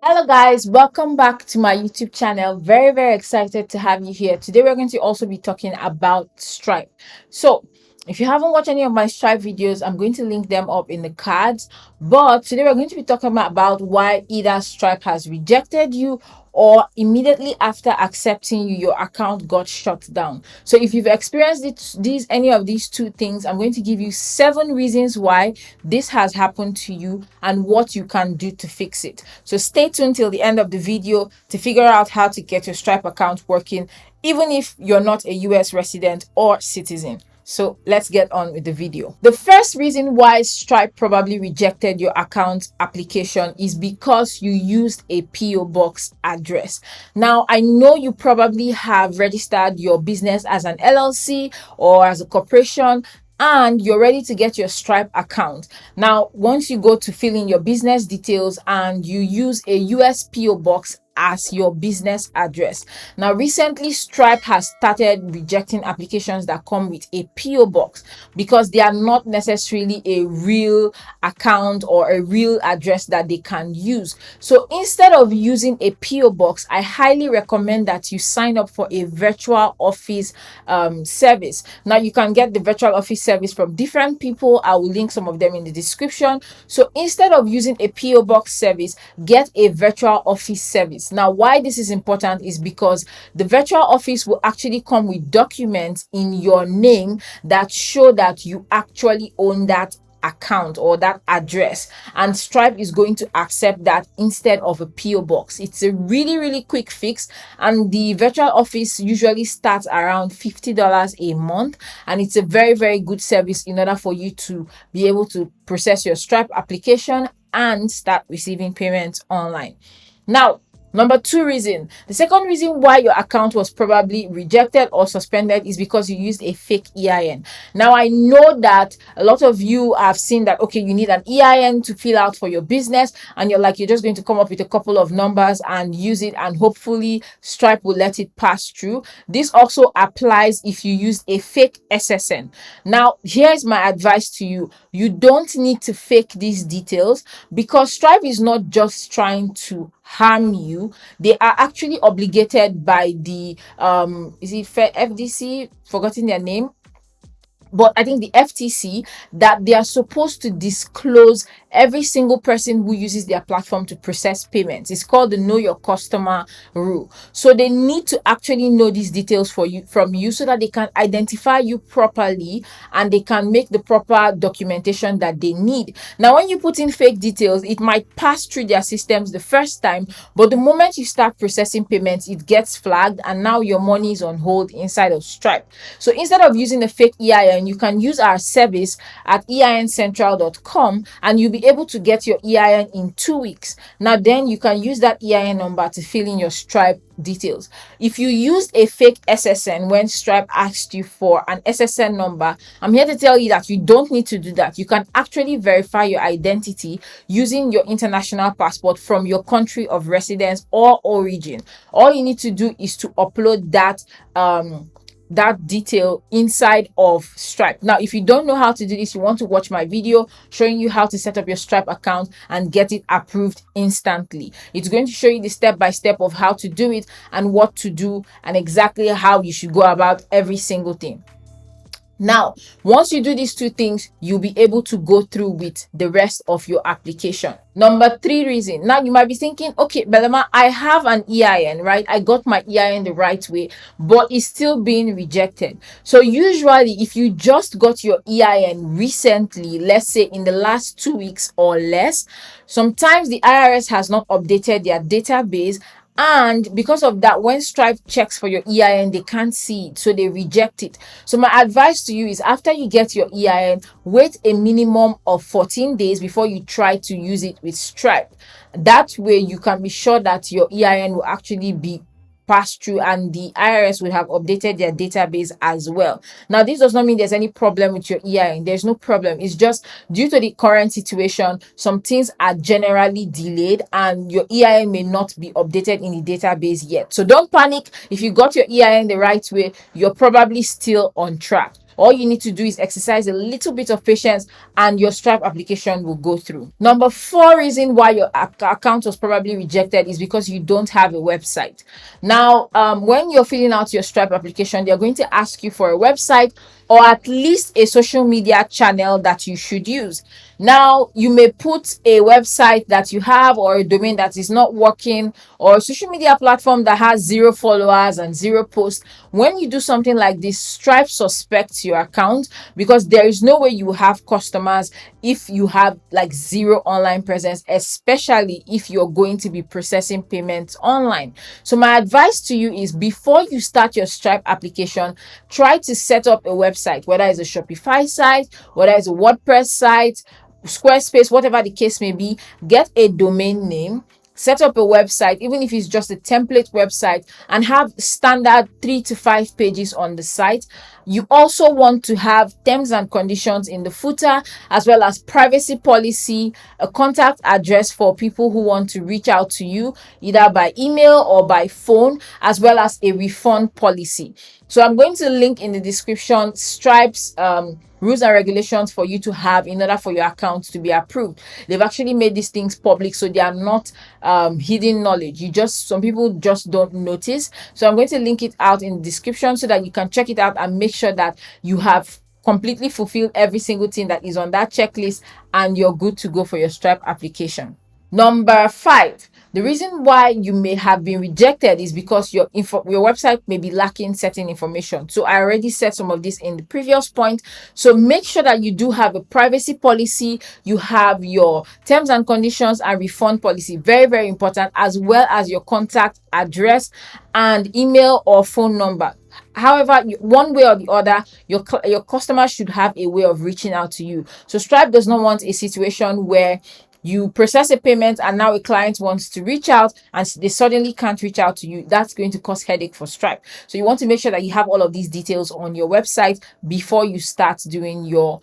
Hello guys, welcome back to my YouTube channel. Very excited to have you here. Today we're going to also be talking about Stripe. So if you haven't watched any of my Stripe videos, I'm going to link them up in the cards. But today we're going to be talking about why either Stripe has rejected you or immediately after accepting you, your account got shut down. So if you've experienced any of these two things, I'm going to give you 7 reasons why this has happened to you and what you can do to fix it. So stay tuned till the end of the video to figure out how to get your Stripe account working, even if you're not a US resident or citizen. So let's get on with the video. The first reason why Stripe probably rejected your account application is because you used a PO box address. Now, I know you probably have registered your business as an LLC or as a corporation, and you're ready to get your Stripe account. Now, once you go to fill in your business details and you use a US PO box as your business address. Now, recently, Stripe has started rejecting applications that come with a PO box because they are not necessarily a real account or a real address that they can use. So instead of using a PO box, I highly recommend that you sign up for a virtual office service. Now, you can get the virtual office service from different people. I will link some of them in the description. So instead of using a PO box service, get a virtual office service. Now, why this is important is because the virtual office will actually come with documents in your name that show that you actually own that account or that address, and Stripe is going to accept that instead of a PO box. It's a really quick fix, and the virtual office usually starts around $50 a month, and it's a very good service in order for you to be able to process your Stripe application and start receiving payments online. Now, number 2 reason, the second reason why your account was probably rejected or suspended is because you used a fake EIN. Now, I know that a lot of you have seen that, okay, you need an EIN to fill out for your business, and you're just going to come up with a couple of numbers and use it, and hopefully Stripe will let it pass through. This also applies if you use a fake SSN. Now, here's my advice to you. You don't need to fake these details because Stripe is not just trying to harm you. They are actually obligated by the is it FDC, forgotten their name, but I think the FTC, that they are supposed to disclose every single person who uses their platform to process payments. It's called the Know Your Customer rule. So they need to actually know these details from you so that they can identify you properly and they can make the proper documentation that they need. Now, when you put in fake details, it might pass through their systems the first time, but the moment you start processing payments, it gets flagged and now your money is on hold inside of Stripe. So instead of using a fake EIN, you can use our service at eincentral.com and you'll be able to get your EIN in 2 weeks. Now, then you can use that EIN number to fill in your Stripe details. If you used a fake SSN when Stripe asked you for an SSN number, I'm here to tell you that you don't need to do that. You can actually verify your identity using your international passport from your country of residence or origin. All you need to do is to upload that detail inside of Stripe. Now, if you don't know how to do this, you want to watch my video showing you how to set up your Stripe account and get it approved instantly. It's going to show you the step-by-step of how to do it and what to do and exactly how you should go about every single thing. Now, once you do these 2 things, you'll be able to go through with the rest of your application. Number 3 reason. Now, you might be thinking, okay, Belema, I have an EIN, right? I got my EIN the right way, but it's still being rejected. So usually, if you just got your EIN recently, let's say in the last 2 weeks or less, sometimes the IRS has not updated their database, and because of that, when Stripe checks for your EIN, they can't see it, so they reject it. So my advice to you is, after you get your EIN, wait a minimum of 14 days before you try to use it with Stripe. That way you can be sure that your EIN will actually be passed through and the IRS will have updated their database as well. Now, this does not mean there's any problem with your EIN. There's no problem. It's just due to the current situation, some things are generally delayed and your EIN may not be updated in the database yet. So don't panic. If you got your EIN the right way, you're probably still on track. All you need to do is exercise a little bit of patience and your Stripe application will go through. Number 4 reason why your account was probably rejected is because you don't have a website. Now, when you're filling out your Stripe application, they're going to ask you for a website or at least a social media channel that you should use. Now, you may put a website that you have or a domain that is not working or a social media platform that has 0 followers and 0 posts. When you do something like this, Stripe suspects your account because there is no way you have customers if you have like 0 online presence, especially if you're going to be processing payments online. So my advice to you is before you start your Stripe application, try to set up a website, whether it's a Shopify site, whether it's a WordPress site, Squarespace, whatever the case may be. Get a domain name, set up a website, even if it's just a template website, and have standard 3 to 5 pages on the site. You also want to have terms and conditions in the footer, as well as privacy policy, a contact address for people who want to reach out to you either by email or by phone, as well as a refund policy. So I'm going to link in the description Stripe's rules and regulations for you to have in order for your account to be approved. They've actually made these things public, so they are not hidden knowledge. Some people just don't notice. So I'm going to link it out in the description so that you can check it out and make sure that you have completely fulfilled every single thing that is on that checklist and you're good to go for your Stripe application. Number 5, the reason why you may have been rejected is because your website may be lacking certain information. So I already said some of this in the previous point. So make sure that you do have a privacy policy, you have your terms and conditions and refund policy, very, very important, as well as your contact address and email or phone number. However, one way or the other, your customer should have a way of reaching out to you. So Stripe does not want a situation where you process a payment and now a client wants to reach out and they suddenly can't reach out to you. That's going to cause headache for Stripe. So you want to make sure that you have all of these details on your website before you start doing your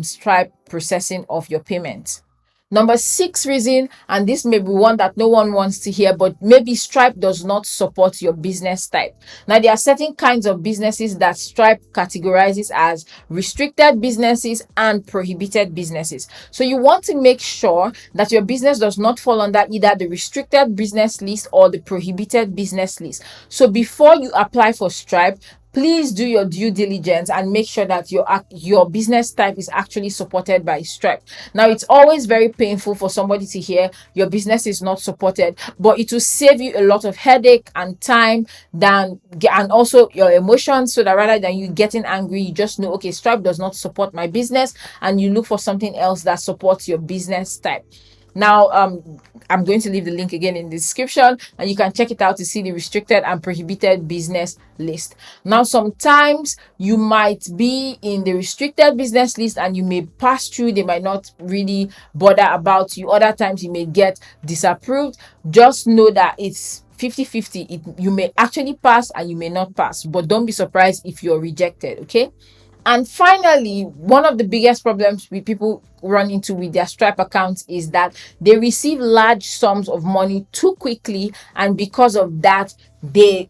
Stripe processing of your payments. Number 6 reason, and this may be one that no one wants to hear, but maybe Stripe does not support your business type. Now, there are certain kinds of businesses that Stripe categorizes as restricted businesses and prohibited businesses. So you want to make sure that your business does not fall under either the restricted business list or the prohibited business list. So before you apply for Stripe, please do your due diligence and make sure that your business type is actually supported by Stripe. Now, it's always very painful for somebody to hear your business is not supported, but it will save you a lot of headache and time and also your emotions, so that rather than you getting angry, you just know, okay, Stripe does not support my business, and you look for something else that supports your business type. Now, I'm going to leave the link again in the description and you can check it out to see the restricted and prohibited business list. Now, sometimes you might be in the restricted business list and you may pass through. They might not really bother about you. Other times you may get disapproved. Just know that it's 50-50. You may actually pass and you may not pass, but don't be surprised if you're rejected, okay? And finally, one of the biggest problems people run into with their Stripe accounts is that they receive large sums of money too quickly, and because of that, they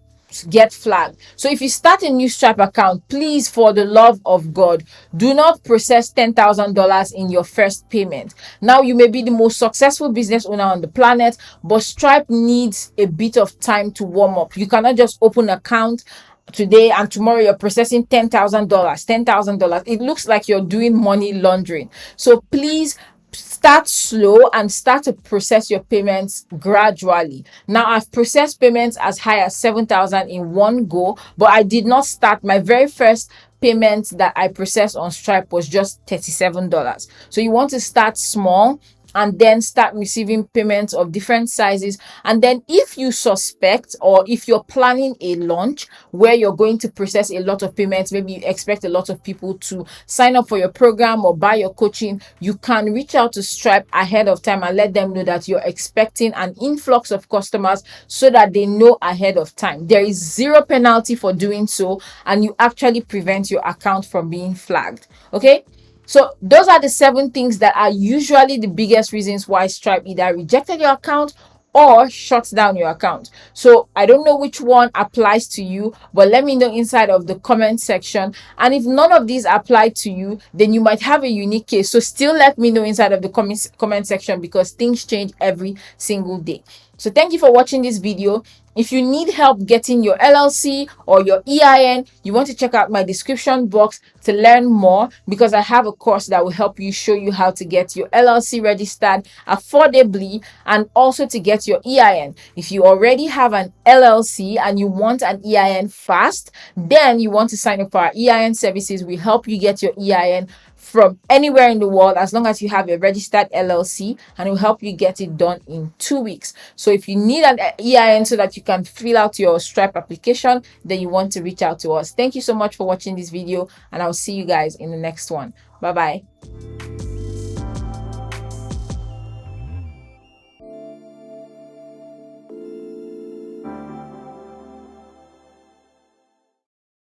get flagged. So if you start a new Stripe account, please, for the love of God, do not process $10,000 in your first payment. Now, you may be the most successful business owner on the planet, but Stripe needs a bit of time to warm up. You cannot just open an account today and tomorrow you're processing $10,000. It looks like you're doing money laundering. So please start slow and start to process your payments gradually. Now, I've processed payments as high as $7,000 in one go, but I did not start. My very first payment that I processed on Stripe was just $37. So you want to start small and then start receiving payments of different sizes. And then if you suspect, or if you're planning a launch where you're going to process a lot of payments, maybe you expect a lot of people to sign up for your program or buy your coaching, you can reach out to Stripe ahead of time and let them know that you're expecting an influx of customers so that they know ahead of time. There is 0 penalty for doing so, and you actually prevent your account from being flagged. Okay? So those are the 7 things that are usually the biggest reasons why Stripe either rejected your account or shuts down your account. So I don't know which one applies to you, but let me know inside of the comment section. And if none of these apply to you, then you might have a unique case. So still let me know inside of the comment section, because things change every single day. So thank you for watching this video. If you need help getting your LLC or your EIN, you want to check out my description box to learn more, because I have a course that will help you, show you how to get your LLC registered affordably and also to get your EIN. If you already have an LLC and you want an EIN fast, then you want to sign up for our EIN services. We help you get your EIN from anywhere in the world, as long as you have a registered LLC, and we'll help you get it done in 2 weeks. So if you need an EIN so that you can fill out your Stripe application, then you want to reach out to us. Thank you so much for watching this video, and I'll see you guys in the next one. Bye bye.